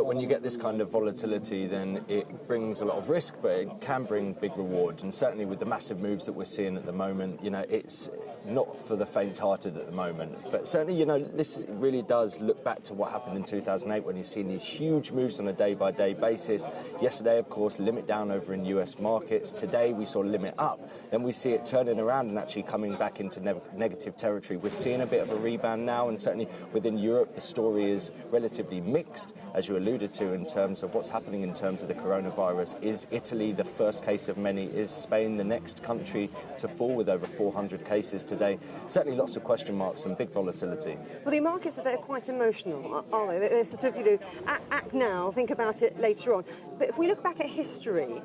look, when you get this kind of volatility, then it brings a lot of risk, but it can bring big reward. And certainly with the massive moves that we're seeing at the moment, it's not for the faint-hearted at the moment. But certainly, this really does look back to what happened in 2008 when you've seen these huge moves on a day-by-day basis. Yesterday, of course, limit down over in US markets. Today, we saw limit up. Then we see it turning around and actually coming back into negative territory. We're seeing a bit of a rebound now, and certainly within Europe, the story is relatively mixed, as you alluded to, in terms of what's happening in terms of the coronavirus. Is Italy the first case of many? Is Spain the next country to fall with over 400 cases today? Certainly lots of question marks and big volatility. Well, the markets, they're quite emotional, are they? They're sort of, act now, think about it later on. But if we look back at history,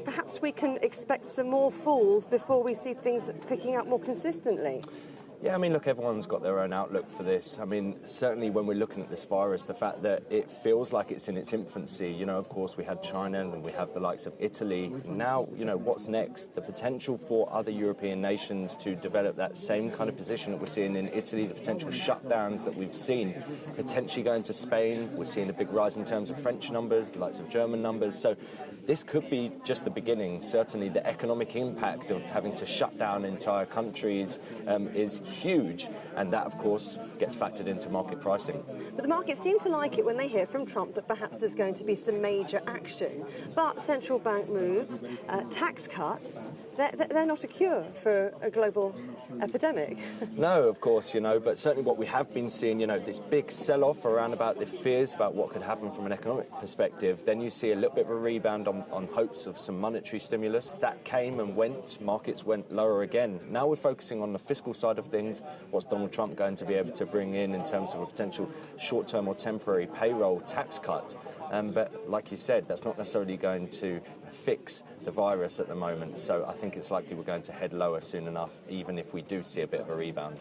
perhaps we can expect some more falls before we see things picking up more consistently. Yeah, look, everyone's got their own outlook for this. Certainly when we're looking at this virus, the fact that it feels like it's in its infancy, of course, we had China and we have the likes of Italy. Now, what's next? The potential for other European nations to develop that same kind of position that we're seeing in Italy, the potential shutdowns that we've seen, potentially going to Spain. We're seeing a big rise in terms of French numbers, the likes of German numbers. So this could be just the beginning. Certainly the economic impact of having to shut down entire countries is huge, and that of course gets factored into market pricing. But the markets seem to like it when they hear from Trump that perhaps there's going to be some major action. But central bank moves, tax cuts, they're not a cure for a global epidemic. No, of course, but certainly what we have been seeing, this big sell-off around about the fears about what could happen from an economic perspective. Then you see a little bit of a rebound on hopes of some monetary stimulus. That came and went, markets went lower again. Now we're focusing on the fiscal side of things. What's Donald Trump going to be able to bring in terms of a potential short-term or temporary payroll tax cut? But like you said, that's not necessarily going to fix the virus at the moment. So I think it's likely we're going to head lower soon enough, even if we do see a bit of a rebound.